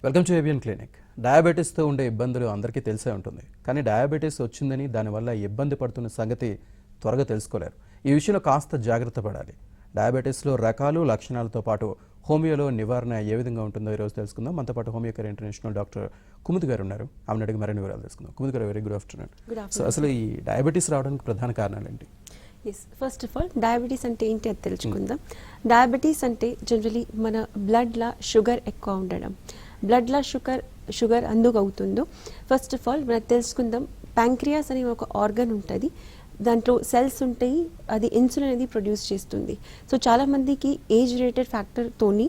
Welcome to ABN clinic. డయాబెటీస్తో ఉండే ఇబ్బందులు అందరికీ తెలిసే ఉంటుంది. కానీ డయాబెటీస్ వచ్చిందని దానివల్ల ఇబ్బంది పడుతున్న సంగతి త్వరగా తెలుసుకోలేరు. ఈ విషయంలో కాస్త జాగ్రత్త పడాలి. డయాబెటీస్లో రకాలు, లక్షణాలతో పాటు హోమియోలో నివారణ ఏ విధంగా ఉంటుందో ఈరోజు తెలుసుకుందాం. మనతో పాటు homeo care international doctor Kumud గారు ఉన్నారు. ఆమెను అడిగి మరిన్ని వివరాలు తెలుసుకుందాం. కుముద్ గారు, వెరీ గుడ్ ఆఫ్టర్నూన్. సో అసలు ఈ డయాబెటీస్ రావడానికి ప్రధాన కారణాలు ఏంటి? ఫస్ట్ ఆఫ్ ఆల్ డయాబెటీస్ అంటే ఏంటి అది తెలుసుకుందాం. డయాబెటీస్ అంటే జనరలీ మన బ్లడ్లో షుగర్ ఎక్కువ ఉండడం. బ్లడ్లో షుగర్ అందుకు అవుతుందో ఫస్ట్ ఆఫ్ ఆల్ మనకు తెలుసుకుందాం. ప్యాంక్రియాస్ అనే ఒక ఆర్గన్ ఉంటుంది, దాంట్లో సెల్స్ ఉంటాయి, అది ఇన్సులిన్ అనేది ప్రొడ్యూస్ చేస్తుంది. సో చాలామందికి ఏజ్ రిలేటెడ్ ఫ్యాక్టర్తోని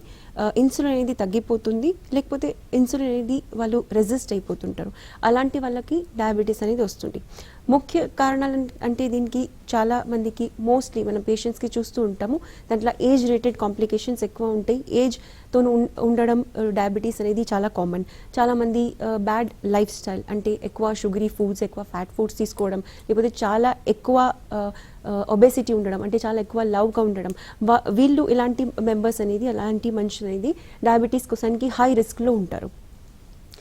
ఇన్సులిన్ అనేది తగ్గిపోతుంది, లేకపోతే ఇన్సులిన్ అనేది వాళ్ళు రెసిస్ట్ అయిపోతుంటారు. అలాంటి వాళ్ళకి డయాబెటీస్ అనేది వస్తుంది. ముఖ్య కారణాలు అంటే దీనికి చాలా మందికి మోస్ట్లీ మనం పేషెంట్స్కి చూస్తూ ఉంటాము, దాంట్లో ఏజ్ రిలేటెడ్ కాంప్లికేషన్స్ ఎక్కువ ఉంటాయి. ఏజ్తో ఉండడం డయాబెటీస్ అనేది చాలా కామన్. చాలామంది బ్యాడ్ లైఫ్ స్టైల్ అంటే ఎక్కువ షుగరీ ఫుడ్స్, ఎక్కువ ఫ్యాట్ ఫుడ్స్ తీసుకోవడం, లేకపోతే చాలా ఎక్కువ ఒబేసిటీ ఉండడం అంటే చాలా ఎక్కువ లవ్గా ఉండడం, వీళ్ళు ఇలాంటి మెంబర్స్ అనేది, అలాంటి మనుషులు అనేది డయాబెటీస్ కోసానికి హై రిస్క్లో ఉంటారు.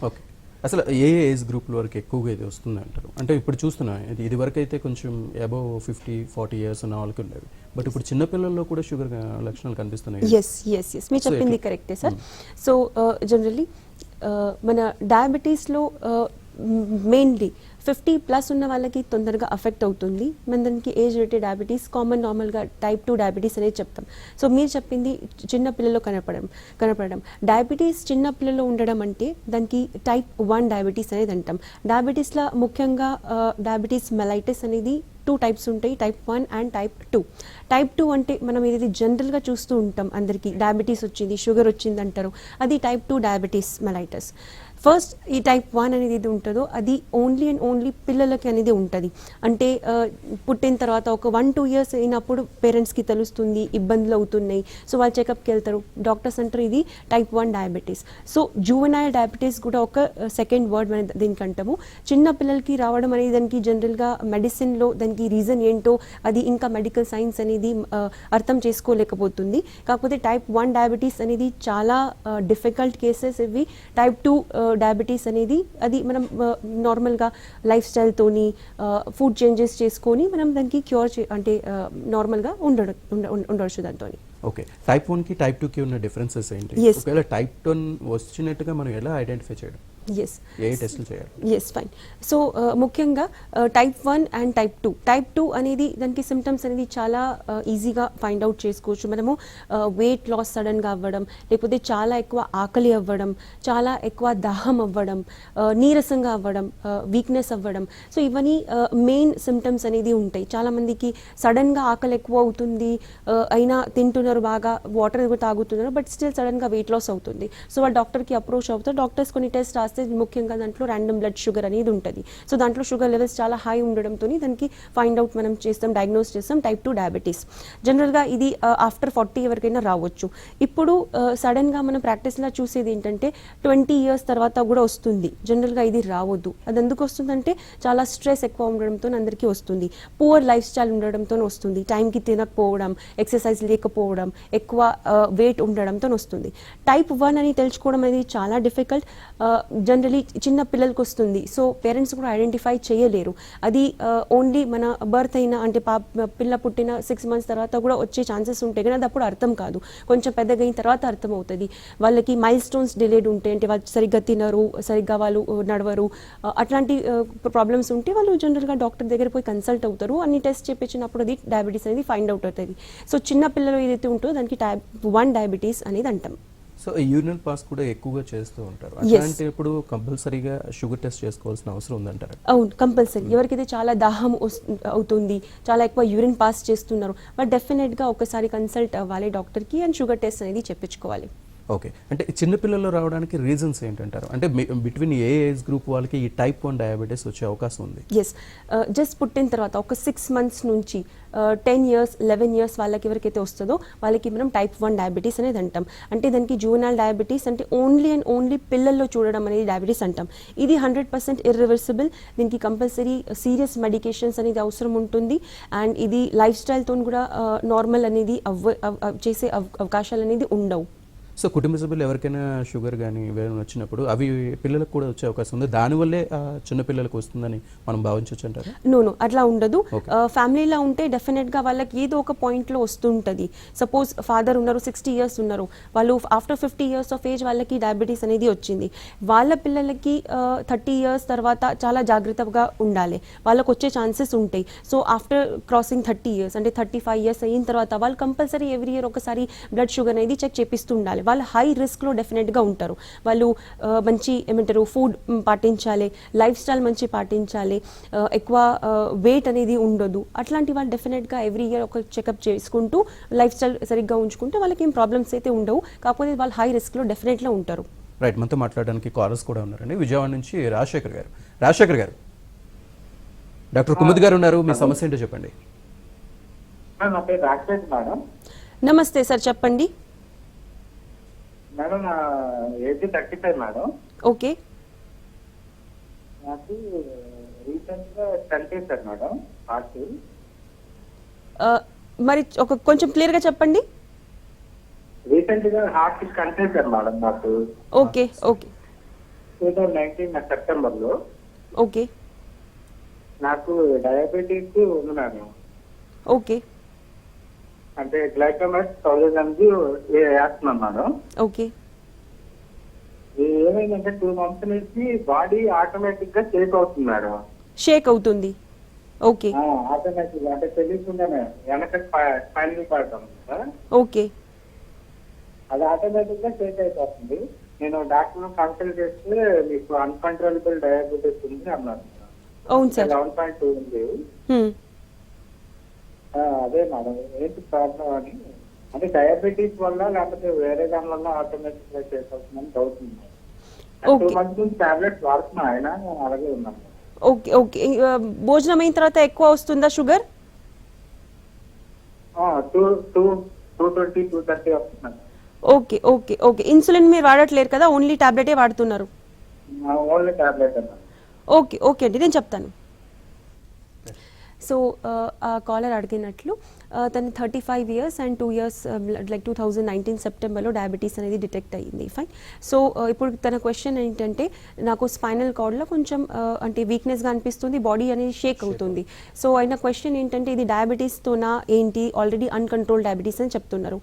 ఓకే, అసలు ఏ ఏజ్ గ్రూప్ల వరకు ఎక్కువగా ఇది వస్తుంది అంటారు? అంటే ఇప్పుడు చూస్తున్నా ఇది వరకు అయితే కొంచెం అబౌవ్ 50-40 ఇయర్స్ ఉన్న వాళ్ళకి ఉండేవి, బట్ ఇప్పుడు చిన్నపిల్లల్లో కూడా షుగర్ లక్షణాలు కనిపిస్తున్నాయి. ఎస్ మీరు చెప్పింది కరెక్టే సార్. సో జనరలీ మన డయాబెటీస్లో మెయిన్లీ 50+ ఉన్న వాళ్ళకి తొందరగా అఫెక్ట్ అవుతుంది. మన దానికి ఏజ్ రిలేటెడ్ డయాబెటీస్ నార్మల్గా టైప్ 2 డయాబెటీస్ అనేది చెప్తాం. సో మీరు చెప్పింది చిన్న పిల్లల్లో కనపడడం డయాబెటీస్ చిన్న పిల్లల్లో ఉండడం అంటే దానికి టైప్ 1 డయాబెటీస్ అనేది అంటాం. డయాబెటీస్లో ముఖ్యంగా డయాబెటీస్ మెలైటిస్ అనేది 2 టైప్స్ ఉంటాయి, టైప్ 1 అండ్ టైప్ 2. టైప్ 2 అంటే మనం ఇది జనరల్గా చూస్తూ ఉంటాం, అందరికీ డయాబెటీస్ వచ్చింది, షుగర్ వచ్చింది అంటారు, అది టైప్ 2 డయాబెటీస్ మెలైటిస్. ఫస్ట్ ఈ టైప్ 1 అనేది ఇది ఉంటుందో అది ఓన్లీ అండ్ ఓన్లీ పిల్లలకి అనేది ఉంటుంది. అంటే పుట్టిన తర్వాత ఒక 1-2 ఇయర్స్ అయినప్పుడు పేరెంట్స్కి తెలుస్తుంది ఇబ్బందులు అవుతున్నాయి, సో వాళ్ళు చెకప్కి వెళ్తారు, డాక్టర్స్ అంటారు ఇది type 1 diabetes. So juvenile diabetes కూడా ఒక సెకండ్ వర్డ్ మనం దీనికి అంటాము. చిన్న పిల్లలకి రావడం అనేది దానికి జనరల్గా మెడిసిన్లో దానికి రీజన్ ఏంటో అది ఇంకా మెడికల్ సైన్స్ అనేది అర్థం చేసుకోలేకపోతుంది. కాకపోతే టైప్ 1 డయాబెటీస్ అనేది చాలా డిఫికల్ట్ కేసెస్ ఇవి. టైప్ 2 డయాబెటీస్ అనేది అది మనం నార్మల్గా లైఫ్ స్టైల్తోని ఫుడ్ చేంజెస్ చేసుకొని మనం దానికి క్యూర్ అంటే నార్మల్గా ఉండవచ్చు దాంతో. ఓకే, టైప్ 1కి టైప్ 2కి ఉన్న డిఫరెన్సెస్ ఏంటి? ఒకవేళ టైప్ 1 వచ్చినట్టుగా మనం ఎలా ఐడెంటిఫై చేయడం? ఏ టెస్టులు చేయాలి? ఫైన్. సో ముఖ్యంగా టైప్ 1 అండ్ టైప్ 2. టైప్ 2 అనేది దానికి సిమ్టమ్స్ అనేది చాలా ఈజీగా ఫైండ్ అవుట్ చేసుకోవచ్చు. మనము వెయిట్ లాస్ సడన్గా అవ్వడం, లేకపోతే చాలా ఎక్కువ ఆకలి అవ్వడం, చాలా ఎక్కువ దాహం అవ్వడం, నీరసంగా అవ్వడం, వీక్నెస్ అవ్వడం. సో ఇవన్నీ మెయిన్ సిమ్టమ్స్ అనేది ఉంటాయి. చాలామందికి సడన్గా ఆకలి ఎక్కువ అవుతుంది, అయినా తింటున్నారు, బాగా వాటర్ తాగుతున్నారు, బట్ స్టిల్ సడన్గా వెయిట్ లాస్ అవుతుంది. సో వాళ్ళు డాక్టర్కి అప్రోచ్ అవుతారు. డాక్టర్స్ కొన్ని టెస్ట్ ముఖ్యంగా దాంట్లో ర్యాండమ్ బ్లడ్ షుగర్ అనేది ఉంటుంది. సో దాంట్లో షుగర్ లెవెల్స్ చాలా హై ఉండడంతో దానికి ఫైండ్ అవుట్ మనం చేస్తాం, డయాగ్నోస్ చేస్తాం టైప్ 2 డయాబెటీస్. జనరల్గా ఇది ఆఫ్టర్ 40 ఎవరికైనా రావచ్చు. ఇప్పుడు సడన్గా మనం ప్రాక్టీస్లో చూసేది ఏంటంటే 20 ఇయర్స్ తర్వాత కూడా వస్తుంది. జనరల్గా ఇది రావద్దు. అది ఎందుకు వస్తుందంటే చాలా స్ట్రెస్ ఎక్కువ ఉండడంతో అందరికీ వస్తుంది, పువర్ లైఫ్ స్టైల్ ఉండడంతో వస్తుంది, టైంకి తినకపోవడం, ఎక్సర్సైజ్ లేకపోవడం, ఎక్కువ వెయిట్ ఉండడంతో వస్తుంది. టైప్ 1 అని తెలుసుకోవడం అనేది చాలా డిఫికల్ట్. జనరలీ చిన్న పిల్లలకు వస్తుంది, సో పేరెంట్స్ కూడా ఐడెంటిఫై చేయలేరు. అది ఓన్లీ మన బర్త్ అయిన అంటే పిల్ల పుట్టిన 6 months తర్వాత కూడా వచ్చే ఛాన్సెస్ ఉంటాయి, కానీ అది అప్పుడు అర్థం కాదు. కొంచెం పెద్దగా అయిన తర్వాత అర్థం అవుతుంది. వాళ్ళకి మైల్ స్టోన్స్ డిలేడ్ ఉంటాయి, అంటే వాళ్ళు సరిగ్గా తినరు, సరిగ్గా వాళ్ళు నడవరు, అట్లాంటి ప్రాబ్లమ్స్ ఉంటే వాళ్ళు జనరల్గా డాక్టర్ దగ్గర పోయి కన్సల్ట్ అవుతారు. అన్ని టెస్ట్ చేయించినప్పుడు అది డయాబెటీస్ అనేది ఫైండ్ అవుట్ అవుతుంది. సో చిన్న పిల్లలు ఏదైతే ఉంటుందో దానికి టైప్ 1 డయాబెటీస్ అనేది అంటాం. సో యూరినల్ పాస్ కూడా ఎక్కువగా చేస్తూ ఉంటారు, అలాంటప్పుడు కంపల్సరీగా షుగర్ టెస్ట్ చేసుకోవాల్సిన అవసరం ఉందంటారు? అవును, కంపల్సరీ. ఎవరికైతే చాలా దాహం అవుతుంది, చాలా ఎక్కువ యూరిన్ పాస్ చేస్తున్నారు, బట్ డెఫినెట్గా ఒకసారి కన్సల్ట్ అవ్వాలి డాక్టర్కి అండ్ షుగర్ టెస్ట్ అనేది చెప్పించుకోవాలి. ఓకే, అంటే చిన్నపిల్లల్లో రావడానికి రీజన్స్ ఏంటంటారు? అంటే బిట్వీన్ ఏ ఏజ్ గ్రూప్ వాళ్ళకి ఈ టైప్ 1 డయాబెటీస్ వచ్చే అవకాశం ఉంది? జస్ట్ పుట్టిన తర్వాత ఒక 6 months నుంచి 10 years 11 years వాళ్ళకి ఎవరికైతే వస్తుందో వాళ్ళకి మనం టైప్ 1 డయాబెటీస్ అనేది అంటాం. అంటే దానికి జూవెనైల్ డయాబెటీస్ అంటే ఓన్లీ అండ్ ఓన్లీ పిల్లల్లో చూడడం అనేది డయాబెటీస్ అంటాం. ఇది 100% ఇర్రివర్సిబుల్. దీనికి కంపల్సరీ సీరియస్ మెడికేషన్స్ అనేది అవసరం ఉంటుంది. అండ్ ఇది లైఫ్ స్టైల్తో కూడా నార్మల్ అనేది చేసే అవకాశాలు అనేది ఉండవు. సో కుటుంబ సభ్యులు ఎవరికైనా షుగర్ కానీ ఏమైనా వచ్చినప్పుడు అవి పిల్లలకు కూడా వచ్చే అవకాశం ఉంది, దానివల్లే చిన్న పిల్లలకు వస్తుందని మనం భావించవచ్చు అంటారా? నో అట్లా ఉండదు. ఫ్యామిలీలో ఉంటే డెఫినెట్గా వాళ్ళకి ఏదో ఒక పాయింట్లో వస్తుంటుంది. సపోజ్ ఫాదర్ ఉన్నారు, 60 years ఉన్నారు, వాళ్ళు ఆఫ్టర్ 50 years ఆఫ్ ఏజ్ వాళ్ళకి డయాబెటీస్ అనేది వచ్చింది. వాళ్ళ పిల్లలకి 30 years తర్వాత చాలా జాగ్రత్తగా ఉండాలి, వాళ్ళకు వచ్చే ఛాన్సెస్ ఉంటాయి. సో ఆఫ్టర్ క్రాసింగ్ 30 years అంటే 35 years అయిన తర్వాత వాళ్ళు కంపల్సరీ ఎవ్రీ ఇయర్ ఒకసారి బ్లడ్ షుగర్ అనేది చెక్ చేపిస్తూ ఉండాలి. వాళ్ళు హై రిస్క్లో డెఫినెట్గా ఉంటారు. వాళ్ళు మంచి ఏమంటారు ఫుడ్ పాటించాలి, లైఫ్ స్టైల్ మంచి పాటించాలి, ఎక్కువ వెయిట్ అనేది ఉండదు. అట్లాంటి వాళ్ళు డెఫినెట్గా ఎవ్రీ ఇయర్ ఒక చెకప్ చేసుకుంటూ లైఫ్ స్టైల్ సరిగ్గా ఉంచుకుంటే వాళ్ళకి ఏం ప్రాబ్లమ్స్ అయితే ఉండవు. కాకపోతే వాళ్ళు హై రిస్క్లో డెఫినెట్గా ఉంటారు. రైట్, మనతో మాట్లాడడానికి కాలర్స్ కూడా ఉన్నారండి. విజయవాడ నుంచి రాజశేఖర్ గారు, డాక్టర్ కుముద్ గారు ఉన్నారు, మీ సమస్య ఏంటో చెప్పండి. నా పేరు రాకేష్ మేడం. నమస్తే సార్, చెప్పండి. మేడం నా ఏజ్ 35 మేడం. ఓకే, నాకు రీసెంట్ గా స్టంట్ చేశారు మేడం హార్ట్. మరి కొంచెం క్లియర్గా చెప్పండి. రీసెంట్ గా హార్ట్ స్టంట్ చేశారు మేడం నాకు. ఓకే 2019 సెప్టెంబర్ లో. ఓకే నాకు డయాబెటీస్ ఉంది మేడం. ఓకే అంటే గ్లైకోమైట్ 1000 mg వేస్తున్నాను మేడం. ఓకే ఏమైందంటే 2 months నుంచి బాడీ ఆటోమేటిక్ గా షేక్ అవుతుంది మేడం. షేక్ అవుతుంది. ఓకే ఆటోమేటిక్ అంటే తెలియకుండానే వెనక స్పైనల్ పడతాం సార్. ఓకే అది ఆటోమేటిక్ గా షేక్ అయిపోతుంది. నేను డాక్టర్ కన్సల్ట్ చేస్తే మీకు అన్కంట్రోలబుల్ డయాబెటీస్ ఉంది అన్నారు. అవును సార్. 11.2 ఉంది. అదే మేడం ఏంటి ప్రాబ్లం అని, అంటే డయాబెటీస్ వల్ల లేకపోతే వేరే దాని వల్ల ఆటోమేటిక్ గా షేక్ అవుతుందని డౌట్ ఉంది. 2 months నుంచి టాబ్లెట్స్ వాడుతున్నా, అయినా అలాగే ఉన్నాను. ఓకే భోజనం అయిన తర్వాత ఎక్కువ వస్తుందా షుగర్? 220, 230 వస్తున్నాను. ఓకే ఇన్సులిన్ మీరు వాడట్లేరు కదా, ఓన్లీ టాబ్లెటే వాడుతున్నారు? ఓన్లీ టాబ్లెట్ అన్నా. ఓకే అండి, నేను చెప్తాను. సో ఆ కాలర్ అడిగినట్లు తను 35 years అండ్ 2 years లైక్ 2019 సెప్టెంబర్లో డయాబెటీస్ అనేది డిటెక్ట్ అయ్యింది. ఫైన్. సో ఇప్పుడు తన క్వశ్చన్ ఏంటంటే, నాకు స్పైనల్ కార్డ్లో కొంచెం అంటే వీక్నెస్గా అనిపిస్తుంది, బాడీ అనేది షేక్ అవుతుంది. సో ఆయన క్వశ్చన్ ఏంటంటే, ఇది డయాబెటీస్తోనా ఏంటి, ఆల్రెడీ అన్కంట్రోల్డ్ డయాబెటీస్ అని చెప్తున్నారు.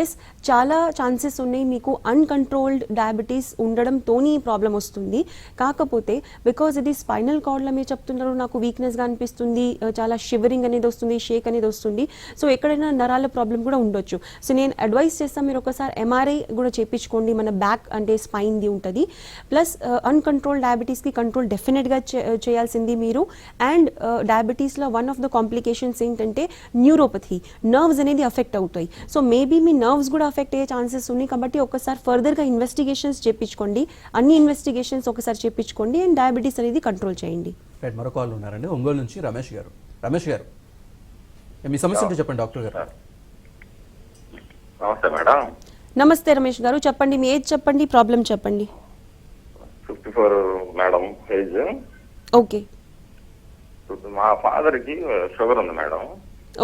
ఎస్, చాలా ఛాన్సెస్ ఉన్నాయి మీకు అన్కంట్రోల్డ్ డయాబెటీస్ ఉండడంతోని ప్రాబ్లం వస్తుంది. కాకపోతే బికాజ్ ఇది స్పైనల్ కార్డ్లో మీరు చెప్తున్నారు నాకు వీక్నెస్గా అనిపిస్తుంది, చాలా షివరింగ్ అనేది వస్తుంది, షేక్ అనేది వస్తుంది. సో ఎక్కడైనా నరాల ప్రాబ్లం కూడా ఉండొచ్చు. సో నేను అడ్వైస్ చేస్తాను, మీరు ఒకసారి MRI కూడా చేయించుకోండి, మన బ్యాక్ అంటే స్పైన్ది ఉంటుంది. ప్లస్ అన్కంట్రోల్ డయాబెటీస్కి కంట్రోల్ డెఫినెట్గా చేయాల్సింది మీరు. అండ్ డయాబెటీస్లో వన్ ఆఫ్ ద కాంప్లికేషన్స్ ఏంటంటే న్యూరోపథీ, నర్వ్స్ అనేది అఫెక్ట్ అవుతాయి. సో మేబీ మీ నర్వ్స్ కూడా అఫెక్ట్ అయ్యే ఛాన్సెస్ ఉన్నాయి. కాబట్టి ఒకసారి ఫర్దర్గా ఇన్వెస్టిగేషన్స్ చేయించుకోండి, అన్ని ఇన్వెస్టిగేషన్స్ ఒకసారి చేయించుకోండి అండ్ డయాబెటీస్ అనేది కంట్రోల్ చేయండి. మరో కాల్ ఉన్నారండి, ఒంగోలు నుంచి రమేష్ గారు, మీ సమస్య ఏంటో చెప్పండి డాక్టర్ గారు. నమస్తే మేడం. నమస్తే రమేష్ గారు, చెప్పండి మీ ఏజ్ చెప్పండి, ప్రాబ్లం చెప్పండి. 54 మేడం ఏజ్. ఓకే. మా ఫాదర్ కి షుగర్ ఉంది మేడం.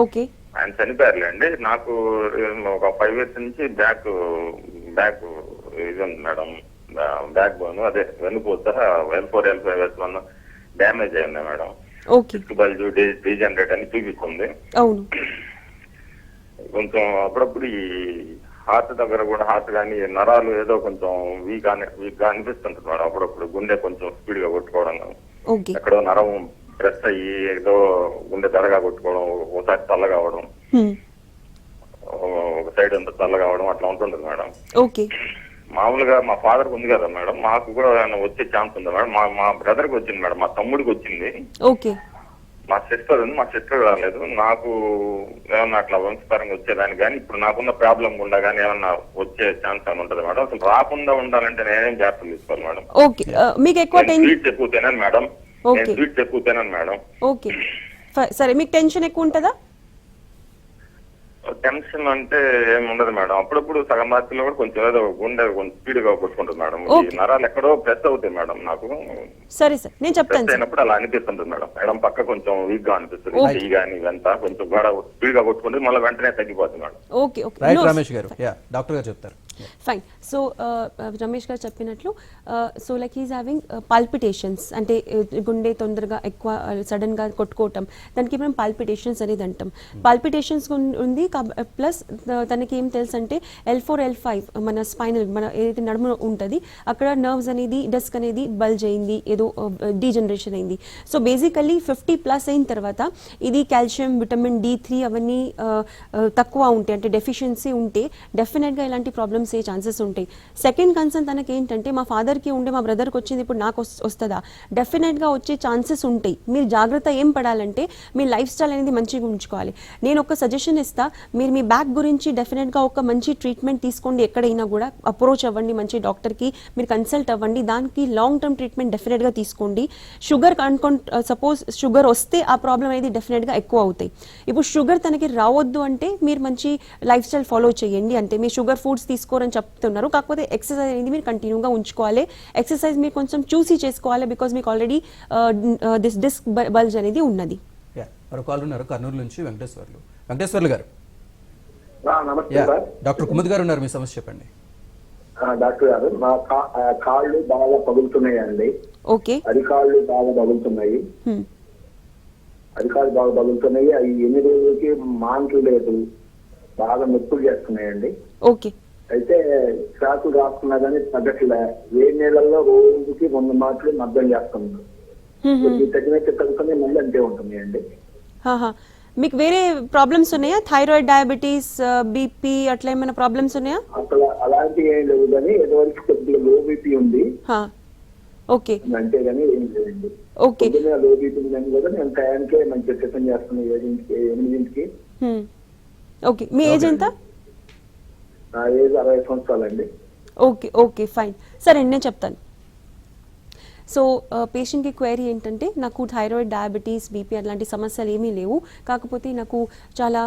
ఓకే. ఆయన చనిపోయారులేండి. నాకు ఒక 5 years నుంచి బ్యాక్ ఇది ఉంది మేడం, బ్యాక్ బోన్ అదే వెన్నుపూస L4, L5, L1 డ్యామేజ్ అయింది మేడం. ఓకే. బల్జు డీజనరేట్ అని చూపిస్తుంది. అవును. కొంచెం అప్పుడప్పుడు ఈ హార్ట్ దగ్గర కూడా హార్ట్ కానీ నరాలు ఏదో కొంచెం వీక్ గా అనిపిస్తుంటుంది మేడం. అప్పుడప్పుడు గుండె కొంచెం స్పీడ్ గా కొట్టుకోవడం, ఎక్కడో నరం ప్రెస్ అయ్యి ఏదో గుండె ధరగా కొట్టుకోవడం, ఒకసారి చల్లగా అవడం, ఒక సైడ్ అంతా చల్లగా అవడం అట్లా ఉంటుంటుంది మేడం. ఓకే. మామూలుగా మా ఫాదర్ కి ఉంది కదా మేడం, మాకు కూడా వచ్చే ఛాన్స్ ఉంది మేడం. మా బ్రదర్ కి వచ్చింది మేడం, మా తమ్ముడికి వచ్చింది. ఓకే. మా సిస్టర్ ఉంది, మా సిస్టర్ రాలేదు. నాకు ఏమన్నా అట్లా వంశపరంగా వచ్చేదాన్ని కానీ ఇప్పుడు నాకున్న ప్రాబ్లం గుండా కానీ ఏమన్నా వచ్చే ఛాన్స్ అని ఉంటుంది మేడం. అసలు రాకుండా ఉండాలంటే నేనేం జాగ్రత్తలు తీసుకోవాలి మేడం? ఓకే. మీకు ఎక్కువ స్వీట్స్ ఎక్కువ తినాను మేడం. స్వీట్స్ ఎక్కువ తినాను మేడం. ఓకే సరే. మీకు టెన్షన్ ఎక్కువ ఉంటుందా? టెన్షన్ అంటే ఏమి ఉండదు మేడం. అప్పుడప్పుడు సగం రాత్రిలో కూడా కొంచెం ఏదో గుండె కొంచెం స్పీడ్ గా కొట్టుకుంటుంది మేడం. ఈ నరాలు ఎక్కడో ప్రెస్ అవుతాయి మేడం నాకు. సరే సార్, నేను చెప్తాను. అయినప్పుడు అలా అనిపిస్తుంటుంది మేడం. మేడం పక్క కొంచెం వీక్ గా అనిపిస్తుంది, ఈ గానీ ఇదంతా కొంచెం స్పీడ్ గా కొట్టుకుంటుంది, మళ్ళీ వెంటనే తగ్గిపోతుంది మేడం. ఓకే. రైట్ రమేష్ గారు, డాక్టర్ గారు చెప్తారు. ఫైన్. సో రమేష్ గారు చెప్పినట్లు so like he's having palpitations, అంటే గుండె తొందరగా ఎక్కువ సడన్గా కొట్టుకోవటం, దానికి మనం పాల్పిటేషన్స్ అనేది అంటాం. పాల్పిటేషన్స్ ఉంది ప్లస్ తనకి ఏం తెలుసు అంటే L4 L5 మన స్పైనల్, మన ఏదైతే నడుము ఉంటుంది అక్కడ నర్వ్స్ అనేది డిస్క్ అనేది బల్జ్ అయింది, ఏదో డీజనరేషన్ అయింది. సో బేసికల్లీ 50+ అయిన తర్వాత ఇది కాల్షియం, విటమిన్ D3 అవన్నీ తక్కువ ఉంటాయి, అంటే డెఫిషియన్సీ ఉంటే డెఫినెట్గా ఇలాంటి ప్రాబ్లమ్స్ ఏ ఛాన్సెస్ ఉంటాయి. సెకండ్ కన్సర్న్ తనకి ఏంటంటే మా ఫాదర్కి ఉండే మా బ్రదర్కి వచ్చింది, ఇప్పుడు నాకు వస్తుందా? డెఫినెట్గా వచ్చే ఛాన్సెస్ ఉంటాయి. మీరు జాగ్రత్త ఏం పడాలంటే మీ లైఫ్ స్టైల్ అనేది మంచిగా ఉంచుకోవాలి. నేను ఒక సజెషన్ ఇస్తా, మీరు మీ బ్యాక్ గురించి డెఫినెట్గా ఒక మంచి ట్రీట్మెంట్ తీసుకోండి, ఎక్కడైనా కూడా అప్రోచ్ అవ్వండి, మంచి డాక్టర్కి మీరు కన్సల్ట్ అవ్వండి, దానికి లాంగ్ టర్మ్ ట్రీట్మెంట్ డెఫినెట్గా తీసుకోండి. షుగర్ సపోజ్ షుగర్ వస్తే ఆ ప్రాబ్లం అనేది డెఫినెట్గా ఎక్కువ అవుతాయి. ఇప్పుడు షుగర్ తనకి రావద్దు అంటే మీరు మంచి లైఫ్ స్టైల్ ఫాలో చేయండి, అంటే మీరు షుగర్ ఫుడ్స్ తీసుకోరని చెప్తున్నారు, కాకపోతే ఎక్సర్సైజ్ అనేది మీరు కంటిన్యూగా ఉంచుకోవాలి. ఎక్సర్సైజ్ మీరు కొంచెం చూసి చేసుకోవాలి, బికాజ్ మీకు ఆల్రెడీ డిస్క్ బల్జ్ అనేది ఉన్నది. మరో కాల్ ఉన్నారు కర్నూలు నుంచి, వెంకటేశ్వర్లు గారు. నమస్తే సార్. డాక్టర్ కుముద్ గారు ఉన్నారు, మీ సమస్య చెప్పండి. డాక్టర్ గారు, నా కాళ్ళు బాగా పగులుతున్నాయండి. ఓకే. అరికాళ్ళు బాగా పగులుతున్నాయి. అరికాళ్ళు బాగా పగులుతున్నాయి. అవి 8 రోజులకి మానట్లేదు, బాగా నొప్పులు చేస్తున్నాయండి. ఓకే. అయితే శాకులు రాసుకున్నా కానీ తగ్గట్లే. ఏ నెలల్లో రోజుకి 100 మాటలు మద్దం చేస్తున్నాను. తగ్గినట్టు తగ్గుతుంది, మళ్ళీ అంతే ఉంటున్నాయండి. మీకు వేరే ప్రాబ్లమ్స్ ఉన్నాయా? థైరాయిడ్, డయాబెటీస్, బీపీ అట్లా ఏమైనా ప్రాబ్లమ్స్ ఉన్నాయా? అసలు అలాంటివి ఏం లేవు, కానీ ఎటువంటి కొద్దిగా లో బీపీ ఉంది. ఓకే. అంతే కానీ ఏం లేదండి. ఓకే. లో బీపీ ఉందని కూడా నేను టయానికే మంచిగా టిఫిన్ చేస్తున్నాను 8కి. ఓకే. మీ ఏజ్ ఎంత? నా ఏజ్ 60 సంవత్సరాలండి. ఓకే. Okay, fine. సరే నేను చెప్తాను. సో పేషెంట్కి క్వైరీ ఏంటంటే, నాకు థైరాయిడ్, డయాబెటీస్, బీపీ అలాంటి సమస్యలు ఏమీ లేవు, కాకపోతే నాకు చాలా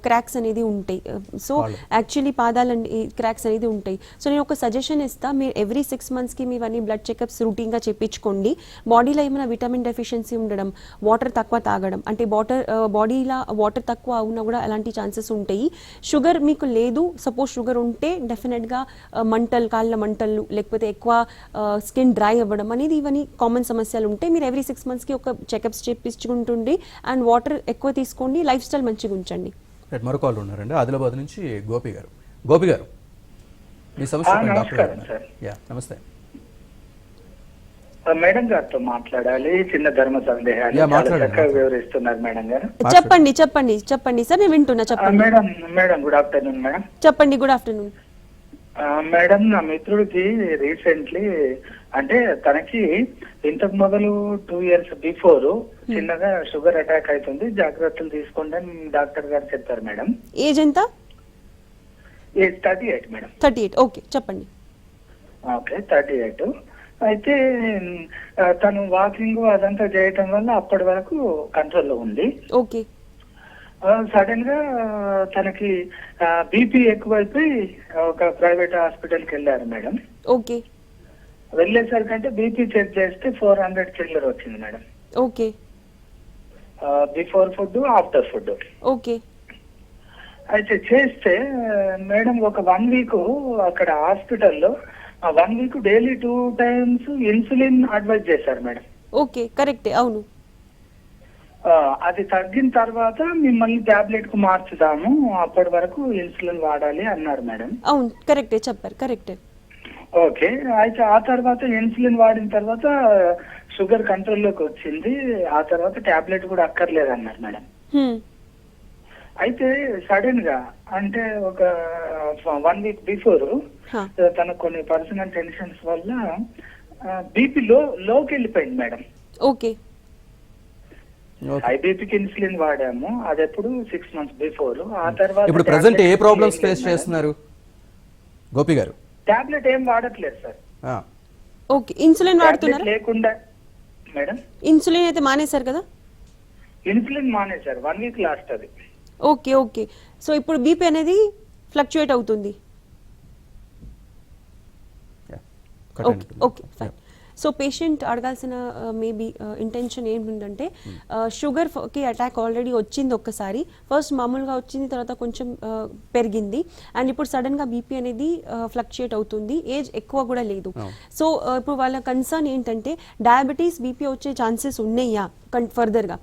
క్రాక్స్ అనేది ఉంటాయి. సో యాక్చువల్లీ పాదాలండి క్రాక్స్ అనేది ఉంటాయి. సో నేను ఒక సజెషన్ ఇస్తా, మీరు ఎవ్రీ 6 monthsకి మీవన్నీ బ్లడ్ చెకప్స్ రూటీన్గా చేయించుకోండి. బాడీలో ఏమైనా విటమిన్ డెఫిషియన్సీ ఉండడం, వాటర్ తక్కువ తాగడం, అంటే బాడీలో వాటర్ తక్కువ అవునా కూడా అలాంటి ఛాన్సెస్ ఉంటాయి. షుగర్ మీకు లేదు, సపోజ్ షుగర్ ఉంటే డెఫినెట్గా మంటలు, కాళ్ళ మంటలు, లేకపోతే ఎక్కువ స్కిన్ డ్రై అవ్వడం అనేది ఇవన్నీ కామన్ సమస్యలు ఉంటాయి. మీరు ఎవ్రీ 6 monthsకి ఒక చెకప్స్ చేయించుకుంటుండి అండ్ వాటర్ ఎక్కువ తీసుకోండి, లైఫ్ స్టైల్ మంచిగా ఉంచండి. మరో కాల్ ఉన్నారండి, ఆదిలాబాద్ నుంచి గోపి గారు. గోపి గారు, మీ సమస్య నమస్తే. మేడం గారితో మాట్లాడాలి, చిన్న ధర్మ సందేహాలు వివరిస్తున్నారు మేడం గారు. చెప్పండి సార్, నేను వింటున్నా. చెప్పండి మేడం. Good afternoon madam. చెప్పండి. Good afternoon madam. నా మిత్రుడికి రీసెంట్లీ, అంటే తనకి ఇంతకు మొదలు 2 years బిఫోర్ చిన్నగా షుగర్ అటాక్ అవుతుంది, జాగ్రత్తలు తీసుకోండి అని డాక్టర్ గారు చెప్పారు మేడం. ఏజ్ ఎంత? Age 38 madam. 38. ఓకే, చెప్పండి. ఓకే, 38. అయితే తను వాకింగ్ అదంతా చేయటం వల్ల అప్పటి వరకు కంట్రోల్లో ఉంది. ఓకే. సడన్ గా తనకి బీపీ ఎక్కువైపోయి ఒక ప్రైవేట్ హాస్పిటల్కి వెళ్ళారు మేడం. ఓకే. వెళ్ళేసరికంటే బీపీ చెక్ చేస్తే 400 చిల్లర వచ్చింది madam. Okay. Before food, after food. Okay. అయితే చేస్తే మేడం ఒక 1 week అక్కడ హాస్పిటల్లో 1 week daily 2 times insulin advise చేశారు మేడం. ఓకే, కరెక్టే, అవును. అది తగ్గిన తర్వాత మిమ్మల్ని టాబ్లెట్ కు మార్చుదాము, అప్పటి వరకు ఇన్సులిన్ వాడాలి అన్నారు మేడం. అవును, కరెక్టే చెప్పారు, కరెక్టే. ఓకే. అయితే ఆ తర్వాత ఇన్సులిన్ వాడిన తర్వాత షుగర్ కంట్రోల్లోకి వచ్చింది, ఆ తర్వాత టాబ్లెట్ కూడా అక్కర్లేదు అన్నారు మేడం. అయితే సడన్ గా, అంటే ఒక 1 week బిఫోర్ తనకు కొన్ని పర్సనల్ టెన్షన్స్ వల్ల బీపీ లోకి వెళ్ళిపోయింది మేడం. ఓకే. ఐబీపీకి ఇన్సులిన్ వాడాము, అది ఎప్పుడు 6 months బిఫోర్. ఆ తర్వాత ఇప్పుడు ప్రెజెంట్ ఏ ప్రాబ్లమ్స్ ఫేస్ చేస్తున్నారు గోపి గారు? టాబ్లెట్ ఏం వాడట్లేదు సార్. ఓకే. ఇన్సులిన్ వాడుతున్నారా? లేకుండా మేడం. ఇన్సులిన్ అయితే మానేశారు కదా? ఇన్సులిన్ మానేశారు, 1 week లాస్ట్ అది. ఓకే. ఓకే. సో ఇప్పుడు బీపీ అనేది ఫ్లక్చుయేట్ అవుతుంది. Okay, fine. సో పేషెంట్ అడగాల్సిన మేబీ ఇంటెన్షన్ ఏంటంటే షుగర్కి అటాక్ ఆల్రెడీ వచ్చింది ఒక్కసారి, ఫస్ట్ మామూలుగా వచ్చింది, తర్వాత కొంచెం పెరిగింది, అండ్ ఇప్పుడు సడన్గా బీపీ అనేది ఫ్లక్చుయేట్ అవుతుంది, ఏజ్ ఎక్కువ కూడా లేదు. సో ఇప్పుడు వాళ్ళ కన్సర్న్ ఏంటంటే డయాబెటీస్ బీపీ వచ్చే ఛాన్సెస్ ఉన్నాయా ఫర్దర్గా.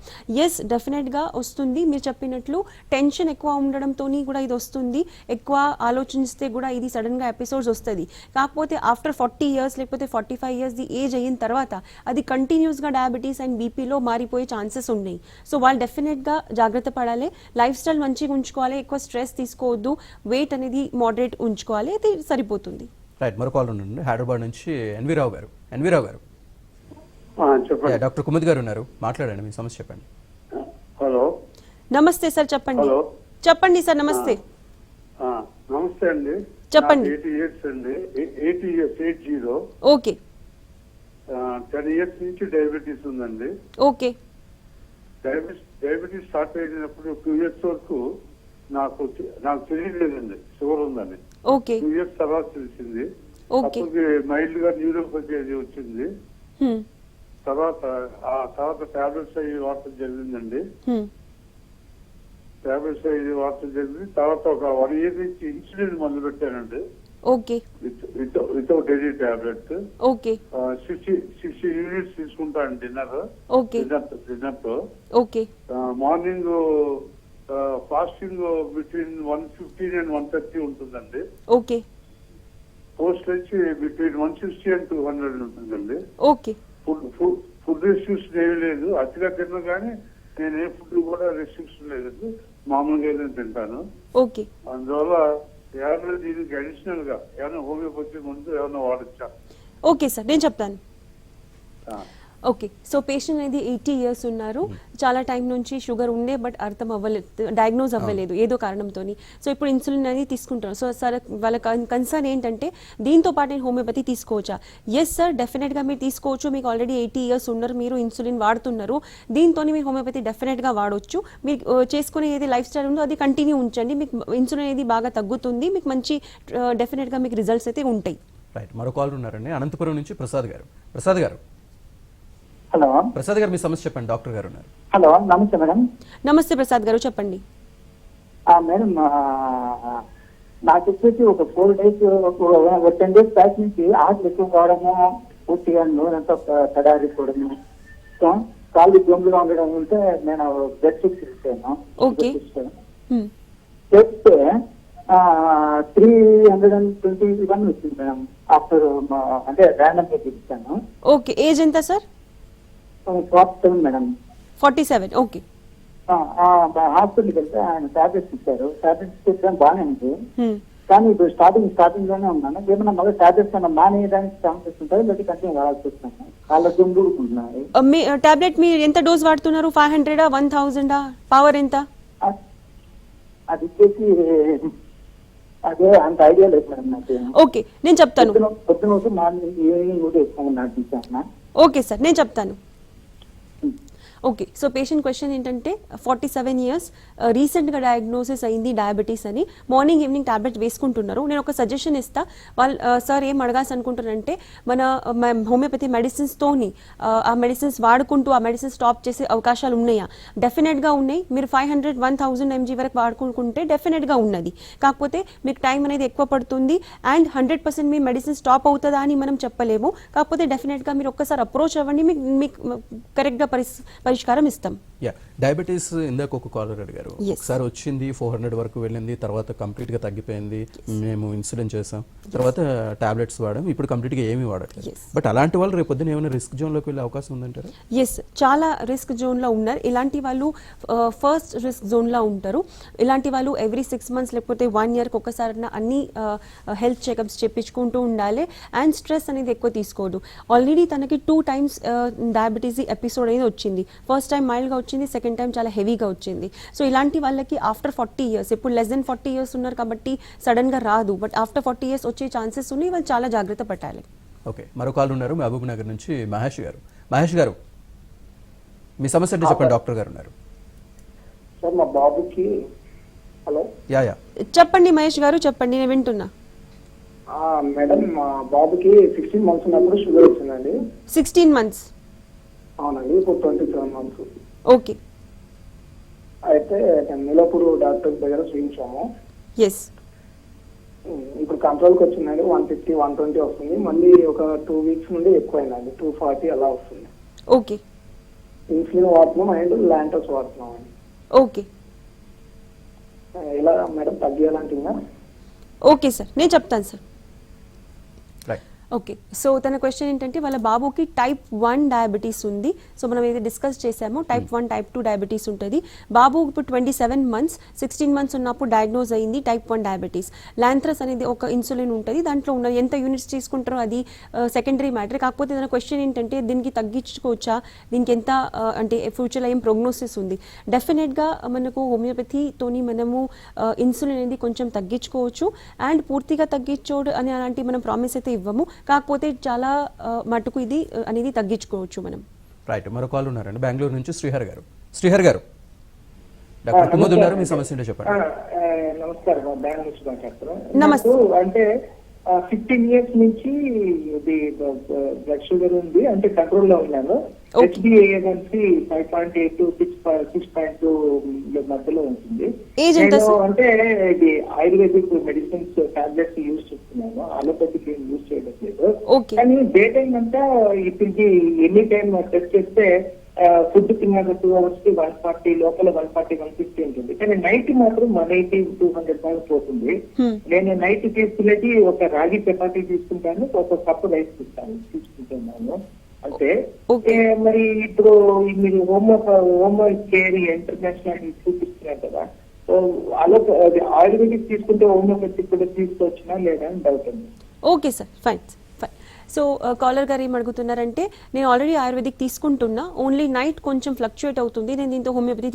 ఎస్, డెఫినెట్గా వస్తుంది. మీరు చెప్పినట్లు టెన్షన్ ఎక్కువ ఉండడంతో కూడా ఇది వస్తుంది, ఎక్కువ ఆలోచిస్తే కూడా ఇది సడన్గా ఎపిసోడ్స్ వస్తుంది. కాకపోతే ఆఫ్టర్ 40 years లేకపోతే 45 years ది ఏజ్ అయిన తర్వాత అది కంటిన్యూస్గా డయాబెటీస్ అండ్ బీపీలో మారిపోయే ఛాన్సెస్ ఉన్నాయి. సో వాళ్ళు డెఫినెట్గా జాగ్రత్త పడాలి, లైఫ్ స్టైల్ మంచిగా ఉంచుకోవాలి, ఎక్కువ స్ట్రెస్ తీసుకోవద్దు, వెయిట్ అనేది మోడరేట్ ఉంచుకోవాలి, అది సరిపోతుంది. రైట్, మరో కాల్ ఉండండి. హైదరాబాద్ నుంచి ఎన్వీరావు గారు. ఎన్వీరావు గారు, చెప్పండి. డాక్టర్ కుముద్ గారు ఉన్నారు, మాట్లాడండి, మీ సమస్య చెప్పండి. హలో, నమస్తే సార్, చెప్పండి. హలో. చెప్పండి సార్, నమస్తే. నమస్తే అండి. చెప్పండి. 80 years అండి. 80 years, 80. ఓకే 10 years నుంచి డయాబెటీస్ ఉందండి. ఓకే డయాబెటీస్ స్టార్ట్ అయినప్పుడు 2 years వరకు నాకు తెలియలేదండి షుగర్ ఉందని. ఓకే 2 years తర్వాత తెలిసింది. ఓకే అప్పటికి మైల్డ్ గా న్యూరోపతి అది వచ్చింది. తర్వాత టాబ్లెట్స్ అవి వాడటం జరిగిందండి. టాబ్లెట్స్ అవి వాడటం జరిగింది. తర్వాత ఒక 1 year నుంచి ఇన్సులిన్ మొదలు పెట్టానండి. Okay without any tablet. Okay 60 units తీసుకుంటాను dinner. Okay dinner okay morning fasting between 115 and 130 ఉంటుందండి. ఓకే పోస్ట్ వచ్చి బిట్వీన్ 160 and 200 ఉంటుందండి. ఓకే ఫుడ్ రెస్ట్రిక్షన్ ఏమీ లేదు. అతిగా తిన్నా కానీ నేను ఏ ఫుడ్ కూడా రెస్ట్రిక్షన్ లేదండి, మామూలుగా ఏదైనా తింటాను. ఓకే అందువల్ల ఏమైనా దీనికి అడిషనల్ గా ఏమైనా హోమియోపతి ముందు ఏమైనా వాడచ్చా? ఓకే సార్, నేను చెప్తాను. ఓకే, సో పేషెంట్ అనేది 80 years ఉన్నారు, చాలా టైం నుంచి షుగర్ ఉండే బట్ అర్థం అవ్వలేదు, డయాగ్నోజ్ అవ్వలేదు ఏదో కారణంతో. సో ఇప్పుడు ఇన్సులిన్ అనేది తీసుకుంటారు. సో సార్ వాళ్ళ కన్సర్న్ ఏంటంటే దీంతో పాటు నేను హోమియోపతి తీసుకోవచ్చా? ఎస్ సార్, డెఫినెట్గా మీరు తీసుకోవచ్చు. మీకు ఆల్రెడీ 80 years ఉన్నారు, మీరు ఇన్సులిన్ వాడుతున్నారు, దీంతో మీరు హోమియోపతి డెఫినెట్గా వాడవచ్చు. మీకు చేసుకునే ఏది లైఫ్ స్టైల్ ఉందో అది కంటిన్యూ ఉంచండి, మీకు ఇన్సులిన్ అనేది బాగా తగ్గుతుంది, మీకు మంచి డెఫినెట్గా మీకు రిజల్ట్స్ అయితే ఉంటాయి. రైట్, మరో కాల్ ఉన్నారండి. అనంతపురం నుంచి ప్రసాద్ గారు. ప్రసాద్ గారు, హలో. ప్రసాద్ గారు మీ సమస్య చెప్పండి, డాక్టర్ గారు ఉన్నారు. హలో, నమస్తే మేడం. నమస్తే ప్రసాద్ గారు, చెప్పండి. మేడం, నాకు వచ్చేసి ఒక 4 days 10 days బ్యాక్ నుంచి ఆకలి ఎక్కువ కావడము, పూర్తిగా నూనెంతా తడారిపోవడము, కాళ్ళు జొంబుగా ఉండడం ఉంటే నేను బ్లడ్ చెక్ ఇస్తాను. ఓకే. చెప్తే 321 వచ్చింది మేడం. ఆఫ్టర్ అంటే ర్యాండమ్ గా ఇస్తాను. ఓకే, ఏజ్ ఎంత సార్? 47 మేడం. 47. ఓకే. హాస్పిటల్కి వెళ్తే ఆయన టాబ్లెట్స్ ఇచ్చారు. టాబ్లెట్స్ ఇచ్చడం బాగానే ఉంది, కానీ ఇప్పుడు స్టార్టింగ్ లోనే ఉన్నాను. ఏమన్నా మళ్ళీ టాబ్లెట్స్ అన్న మానేయడానికి ఛాన్సెస్ ఉంటాయి, లేదా కంటిన్యూ వాడాల్సి వస్తున్నాను. కాళ్ళ దుండుకుంటున్నాయి. మీ టాబ్లెట్ మీరు ఎంత డోస్ వాడుతున్నారు? 500 1000 పవర్ ఎంత? అది వచ్చేసి అదే అంత ఐడియా లేదు మేడం నాకు. ఓకే, నేను చెప్తాను. పొద్దున మార్నింగ్ ఈవినింగ్ కూడా ఎక్కువ నడిపించాను. ఓకే సార్, నేను చెప్తాను. ఓకే, సో పేషెంట్ క్వశ్చన్ ఏంటంటే 47 years, రీసెంట్గా డయాగ్నోసిస్ అయింది డయాబెటీస్ అని, మార్నింగ్ ఈవినింగ్ టాబ్లెట్ వేసుకుంటున్నారు. నేను ఒక సజెషన్ ఇస్తా. వాళ్ళు సార్ ఏం అడగాల్సి అనుకుంటున్నారంటే మన హోమియోపతి మెడిసిన్స్తోని ఆ మెడిసిన్స్ వాడుకుంటూ ఆ మెడిసిన్స్ స్టాప్ చేసే అవకాశాలు ఉన్నాయా? డెఫినెట్గా ఉన్నాయి. మీరు 500 1000 mg వరకు వాడుకుంటే డెఫినెట్గా ఉన్నది. కాకపోతే మీకు టైం అనేది ఎక్కువ పడుతుంది అండ్ 100% మీ మెడిసిన్ స్టాప్ అవుతుందా అని మనం చెప్పలేము. కాకపోతే డెఫినెట్గా మీరు ఒక్కసారి అప్రోచ్ అవ్వండి, మీకు కరెక్ట్గా పరిష్కారం ఇస్తాం. డయాబెటీస్ ఇందాక ఒక కాలర్ అడిగారు, ఒకసారి వచ్చింది 400 వరకు వెళ్ళింది, తర్వాత కంప్లీట్ గా తగ్గిపోయింది, మేము ఇన్సులిన్ చేసాం, తర్వాత టాబ్లెట్స్ వాడాం, ఇప్పుడు కంప్లీట్ గా ఏమీ వాడట్లేదు. బట్ అలాంటి వాళ్ళు రేపు పొద్దున ఏమైనా రిస్క్ జోన్ లోకి వెళ్ళే అవకాశం ఉందంటారా? ఎస్, చాలా రిస్క్ జోన్ లో ఉన్నారు. ఇలాంటి వాళ్ళు ఫస్ట్ రిస్క్ జోన్ లో ఉంటారు. ఇలాంటి వాళ్ళు ఎవ్రీ 6 months లేకపోతే 1 year ఒకసారి అన్ని హెల్త్ చెకప్స్ చేయించుకుంటూ ఉండాలి. అండ్ స్ట్రెస్ అనేది ఎక్కువ తీసుకోదు. ఆల్రెడీ తనకి 2 times డయాబెటీస్ ఎపిసోడ్ అనేది వచ్చింది. ఫస్ట్ టైం మైల్డ్గా వచ్చింది, సెకండ్ టైం చాలా హెవీగా వచ్చింది. సో ఇలాంటి వాళ్ళకి ఆఫ్టర్ 40 years, ఇప్పుడు లెస్ దెన్ 40 years ఉన్నారు కాబట్టి సడన్గా రాదు, బట్ ఆఫ్టర్ 40 years వచ్చే ఛాన్సెస్ ఉన్నాయి. వాళ్ళు చాలా జాగ్రత్త పట్టాలి. ఓకే, మరో కాల్ ఉన్నారు మహబూబ్ నగర్ నుంచి మహేష్ గారు. మహేష్ గారు, మీ సమస్య అంటే చెప్పండి, డాక్టర్ గారు ఉన్నారు. సార్ మా బాబుకి. హలో. యా చెప్పండి మహేష్ గారు, చెప్పండి, నేను వింటున్నా. మేడం మా బాబుకి 16 months ఉన్నప్పుడు షుగర్ వచ్చిందండి. 16 months. అవునండి, ఇప్పుడు 27 months. ఓకే. అయితే నిలపూరు డాక్టర్ దగ్గర చూపించాము. ఎస్. ఇప్పుడు కంట్రోల్కి వచ్చిందండి. 150, 120 వస్తుంది. మళ్ళీ ఒక 2 weeks నుండి ఎక్కువైందండి, 240 అలా వస్తుంది. ఓకే. ఇన్సులిన్ వాడుతున్నాం అండ్ లాంటోస్ వాడుతున్నాం అండి. ఓకే. ఎలా మేడం తగ్గియాలంటే ఇంకా? ఓకే సార్, నేను చెప్తాను సార్. రైట్. ఓకే. సో తన క్వశ్చన్ ఏంటంటే వాళ్ళ బాబుకి టైప్ 1 డయాబెటీస్ ఉంది. సో మనం ఏదైతే డిస్కస్ చేసామో టైప్ 1 టైప్ 2 డయాబెటీస్ ఉంటుంది. బాబు ఇప్పుడు 27 months, 16 months ఉన్నప్పుడు డయాగ్నోజ్ అయింది టైప్ 1 డయాబెటీస్. లాంథ్రస్ అనేది ఒక ఇన్సులిన్ ఉంటుంది, దాంట్లో ఉన్న ఎంత యూనిట్స్ తీసుకుంటారో అది సెకండరీ మ్యాటర్. కాకపోతే తన క్వశ్చన్ ఏంటంటే దీనికి తగ్గించుకోవచ్చా, దీనికి ఎంత అంటే ఫ్యూచర్లో ఏం ప్రోగ్నోసిస్ ఉంది. డెఫినెట్గా మనకు హోమియోపతితోని మనము ఇన్సులిన్ అనేది కొంచెం తగ్గించుకోవచ్చు. అండ్ పూర్తిగా తగ్గించోడు అని అలాంటి మనం ప్రామిస్ అయితే ఇవ్వము, కాకపోతే చాలా మటుకు ఇది అనేది తగ్గించుకోవచ్చు మనం. రైట్. మరో కాల్ ఉన్నారండి బెంగళూరు నుంచి శ్రీహర్ గారు. శ్రీహర్ గారు, డాక్టర్ కుముద్ ఉన్నారు, మీ సమస్య ఏంటో చెప్పండి. నమస్కారం, బెంగళూరు నుంచి మాట్లాడుతున్నాను. నమస్తే. అంటే 15 years నుంచి ఇది బ్లడ్ షుగర్ ఉంది, అంటే కంట్రోల్ లో ఉన్నాను. HbA1c 5.8 to 6.2 మధ్యలో ఉంటుంది. ఏజ్ ఎంత నేను సార్? అంటే ఇది ఆయుర్వేదిక్ మెడిసిన్స్ టాబ్లెట్స్ యూజ్ చేస్తున్నాను, అలోపతిక్ యూజ్ చేయడం లేదు. ఓకే. కానీ డే టైం అంతా ఇప్పటికి ఎనీ టైం టెస్ట్ చేస్తే ఫుడ్ తిన్నాక 2 hours కి 140 లోపల 140, 150 ఉంటుంది. కానీ నైట్ మాత్రం 180, 200 దాకా పోతుంది. నేను నైట్ తీసుకునేది ఒక రాగి చపాతీ తీసుకుంటాను, ఒక కప్పు రైస్ తీసుకుంటున్నాను. అంటే మరి ఇప్పుడు మీరు హోమో కేర్ ఇంటర్నేషనల్ చూపిస్తున్నారు కదా, ఆయుర్వేదిక్ తీసుకుంటే హోమియోపతిక్ కూడా తీసుకోవచ్చునా లేదా అని డౌట్ ఉంది. Okay sir, fine fine. So caller గారు ఏం అడుగుతున్నారంటే నేను ఆల్రెడీ ఆయుర్వేదిక్ తీసుకుంటున్నా, ఓన్లీ నైట్ కొంచెం ఫ్లక్చుయేట్ అవుతుంది, నేను దీంతో హోమియోపతి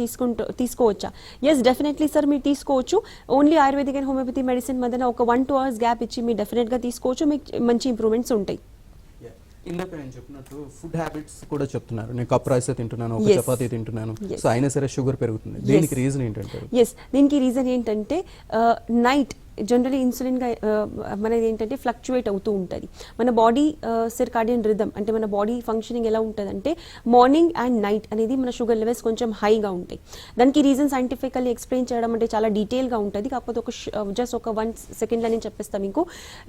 తీసుకోవచ్చా? ఎస్, డెఫినెట్లీ సార్, మీరు తీసుకోవచ్చు. Only ayurvedic and homeopathy medicine మధ్యన ఒక 1-2 hours గ్యాప్ ఇచ్చి మీరు డెఫినెట్గా తీసుకోవచ్చు, మీకు మంచి ఇంప్రూవ్మెంట్స్ ఉంటాయి. ఇందాక నేను చెప్పినట్టు ఫుడ్ హ్యాబిట్స్ కూడా చెప్తున్నారు. నేను కప్ రైస్ తింటున్నాను, ఒక చపాతీ తింటున్నాను, సో అయినా సరే షుగర్ పెరుగుతుంది. దీనికి రీజన్ ఏంటంటే? ఎస్, దీనికి రీజన్ ఏంటంటే నైట్ జనరలీ ఇన్సులిన్గా మనది ఏంటంటే ఫ్లక్చువేట్ అవుతూ ఉంటుంది. మన బాడీ సిర్కాడియన్ రిథమ్ అంటే మన బాడీ ఫంక్షనింగ్ ఎలా ఉంటుంది అంటే మార్నింగ్ అండ్ నైట్ అనేది మన షుగర్ లెవెల్స్ కొంచెం హైగా ఉంటాయి. దానికి రీజన్ సైంటిఫికల్లీ ఎక్స్ప్లెయిన్ చేయడం అంటే చాలా డీటెయిల్గా ఉంటుంది. కాకపోతే జస్ట్ ఒక 1 secondలో నేను చెప్పేస్తాను మీకు.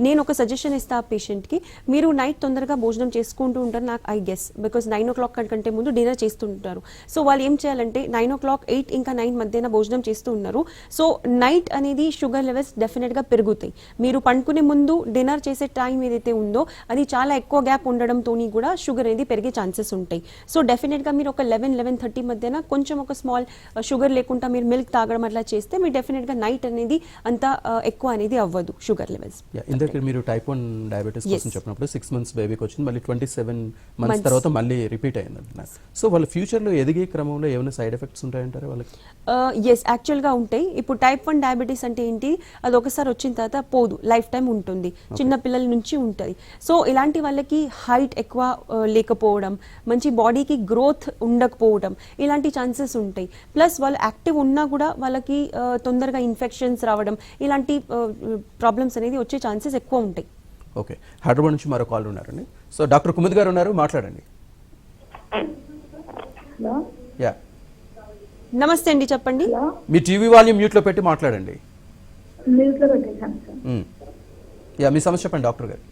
నేను ఒక సజెషన్ ఇస్తాను ఆ పేషెంట్కి, మీరు నైట్ తొందరగా భోజనం చేసుకుంటూ ఉంటారు నాకు ఐ గెస్, బికాస్ 9 o'clock కంటే ముందు డిన్నర్ చేస్తుంటారు. సో వాళ్ళు ఏం చేయాలంటే 9 o'clock, 8 ఇంకా 9 మధ్యన భోజనం చేస్తూ ఉన్నారు. సో నైట్ అనేది షుగర్ లెవెల్స్ డెఫినెట్గా పెరుగుతాయి. మీరు పండుకునే ముందు డిన్నర్ చేసే టైం ఏదైతే ఉందో అది చాలా ఎక్కువ గ్యాప్ ఉండడంతో కూడా షుగర్ అనేది పెరిగే ఛాన్సెస్ ఉంటాయి. సో డెఫినెట్గా మీరు ఒక 11-11:30 మధ్యన కొంచెం ఒక స్మాల్ షుగర్ లేకుండా మీరు మిల్క్ తాగడం అట్లా చేస్తే మీరు డెఫినెట్గా నైట్ అనేది అంత ఎక్కువ అనేది అవ్వదు షుగర్ లెవెల్స్. ఇందాక మీరు టైప్ 1 డయాబెటీస్ కోసం చెప్పినప్పుడు 6 months బేబీకి వచ్చింది, మళ్ళీ 27 months తర్వాత మళ్ళీ రిపీట్ అయింది అంటున్నారు. సో వాళ్ళ ఫ్యూచర్లో ఎదిగే క్రమంలో ఏమైనా సైడ్ ఎఫెక్ట్స్ ఉంటాయంటారు వాళ్ళకి? ఎస్, యాక్చువల్గా ఉంటాయి. ఇప్పుడు టైప్ 1 డయాబెటీస్ అంటే ఏంటి, అది ఒకసారి వచ్చిన తర్వాత పోదు, లైఫ్ టైం ఉంటుంది, చిన్న పిల్లల నుంచి ఉంటుంది. సో ఇలాంటి వాళ్ళకి హైట్ ఎక్కువ లేకపోవడం, మంచి బాడీకి గ్రోత్ ఉండకపోవడం, ఇలాంటి ఛాన్సెస్ ఉంటాయి. ప్లస్ వాళ్ళు యాక్టివ్ ఉన్నా కూడా వాళ్ళకి తొందరగా ఇన్ఫెక్షన్స్ రావడం, ఇలాంటి ప్రాబ్లమ్స్ అనేది వచ్చే ఛాన్సెస్ ఎక్కువ ఉంటాయి. ఓకే. హైదరాబాద్ నుంచి మరో కాల్ ఉన్నారండి. సో డాక్టర్ కుముద్ గారు ఉన్నారు, మాట్లాడండి. యా, నమస్తే అండి, చెప్పండి. మీ టీవీ వాల్యూమ్ మ్యూట్లో పెట్టి మాట్లాడండి. యా, మీ సమస్య చెప్పండి డాక్టర్ గారు.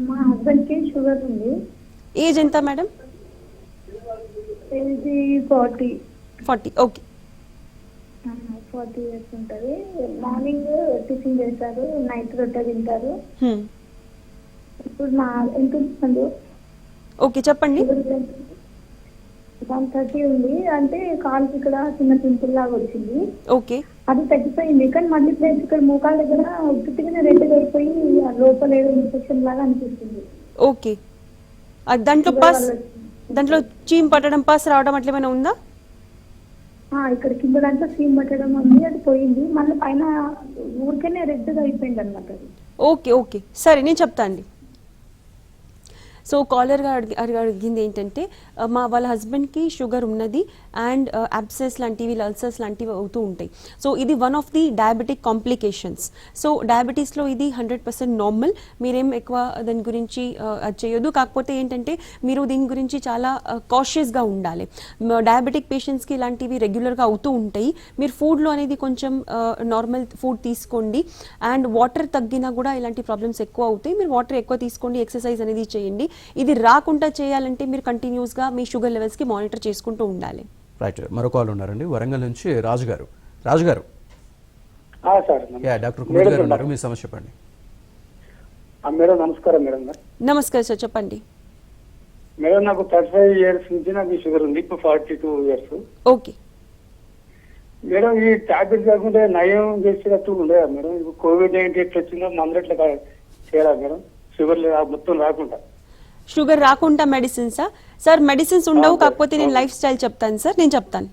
మా హస్బెండ్ కి షుగర్ ఉంది. ఏజ్ ఎంత మేడం? ఏజ్ 40. ఓకే. 40 years ఉంటుంది. మార్నింగ్ టిఫిన్ చేస్తారు, నైట్ రొట్టె తింటారు. ఇప్పుడు ఎంత ఉంటుంది? ఓకే, చెప్పండి. 130 ఉంది. అంటే కాలుకి ఇక్కడ చిన్న పింపుల్ లాగా వచ్చింది. ఓకే. అది తగ్గిపోయింది, కానీ మళ్ళీ ప్లేస్ ఇక్కడ మోకాల దగ్గర ఉత్తిగా రెడ్ అయిపోయి లోపల ఏదో ఇన్ఫెక్షన్ లాగా అనిపిస్తుంది. ఓకే. దాంట్లో చీమ్ పట్టడం, పస్ రావడం అట్లా ఏమైనా ఉందా? ఇక్కడ కింద దాంట్లో చీమ్ పట్టడం ఉంది, అది పోయింది. మళ్ళీ పైన ఊరికేనే రెడ్గా అయిపోయింది అనమాట. ఓకే, సరే, నేను చెప్తా అండి. సో కాలర్గా అడిగింది ఏంటంటే వాళ్ళ హస్బెండ్కి షుగర్ ఉన్నది అండ్ అబ్సెస్ లాంటివి అల్సర్స్ లాంటివి అవుతూ ఉంటాయి. సో ఇది one of the diabetic complications. So డయాబెటీస్లో ఇది 100% నార్మల్, మీరేం ఎక్కువ దాని గురించి అది చేయొద్దు. కాకపోతే ఏంటంటే మీరు దీని గురించి చాలా కాషియస్గా ఉండాలి. డయాబెటిక్ పేషెంట్స్కి ఇలాంటివి రెగ్యులర్గా అవుతూ ఉంటాయి. మీరు ఫుడ్లో అనేది కొంచెం నార్మల్ ఫుడ్ తీసుకోండి అండ్ వాటర్ తగ్గినా కూడా ఇలాంటి ప్రాబ్లమ్స్ ఎక్కువ అవుతాయి. మీరు వాటర్ ఎక్కువ తీసుకోండి, ఎక్సర్సైజ్ అనేది చేయండి. ఇది రాకుండా చేయాలంటే మీరు కంటిన్యూస్గా మీ షుగర్ లెవెల్స్కి మానిటర్ చేసుకుంటూ ఉండాలి. రైట్, మరో కాల్ ఉన్నారండి వరంగల్ నుంచి రాజు గారు. రాజు గారు, సార్ డాక్టర్ కుమార్ గారు ఉన్నారు, మీ సమస్య చెప్పండి. మేడం నమస్కారం. మేడం నమస్కారం సార్, చెప్పండి. మేడం నాకు 35 years నుంచి నాకు షుగర్ ఉంది, ఇప్పుడు 42 years. ఓకే మేడం ఈ టాబ్లెట్ కాకుండా నయం చేసేటట్టు ఉండేదా మేడం? ఇప్పుడు COVID-19 ఎట్లా వచ్చిందో మందులు ఎట్లా చేయాలా మేడం? షుగర్ మొత్తం రాకుండా. షుగర్ రాకుండా మెడిసిన్సా సార్? మెడిసిన్స్ ఉండవు, కాకపోతే నేను లైఫ్ స్టైల్ చెప్తాను సార్, నేను చెప్తాను.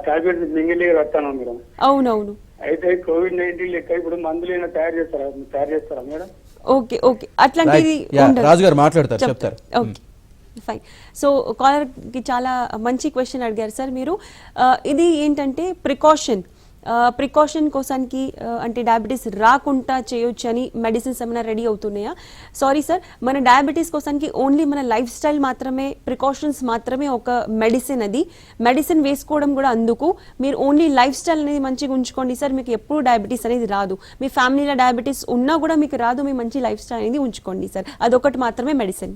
టాబ్లెట్ మింగిలి వస్తాను మేడం. అవునవును. అయితే COVID-19 లెక్క ఇప్పుడు మందులు ఏమైనా తయారు చేస్తారా మేడం? ఓకే ఓకే, అట్లాంటిది రాజు గారు మాట్లాడతారు, చెప్తారు. Okay fine. సో కాలర్కి చాలా మంచి క్వశ్చన్ అడిగారు సార్ మీరు. ఇది ఏంటంటే ప్రికాషన్ కోసానికి అంటే డయాబెటీస్ రాకుండా చేయొచ్చు అని మెడిసిన్స్ ఏమైనా రెడీ అవుతున్నాయా? సారీ సార్, మన డయాబెటీస్ కోసానికి ఓన్లీ మన లైఫ్ స్టైల్ మాత్రమే, ప్రికాషన్స్ మాత్రమే ఒక మెడిసిన్. అది మెడిసిన్ వేసుకోవడం కూడా అందుకు. మీరు ఓన్లీ లైఫ్ స్టైల్ అనేది మంచిగా ఉంచుకోండి సార్, మీకు ఎప్పుడు డయాబెటీస్ అనేది రాదు. మీ ఫ్యామిలీలో డయాబెటీస్ ఉన్నా కూడా మీకు రాదు, మీ మంచి లైఫ్ స్టైల్ అనేది ఉంచుకోండి సార్, అదొకటి మాత్రమే medicine.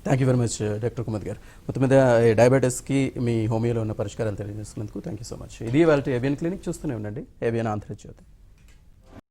Thank you very much doctor Kumar గారు. మొత్తం మీద డయాబెటీస్కి మీ హోమియోలో ఉన్న పరిష్కారాలు తెలియజేస్తున్నందుకు థ్యాంక్ యూ సో మచ్. ఇది వాళ్ళ ఏబిఎన్ క్లినిక్, చూస్తూనే ఉండండి ఏబిఎన్ ఆంధ్రజ్యోతి.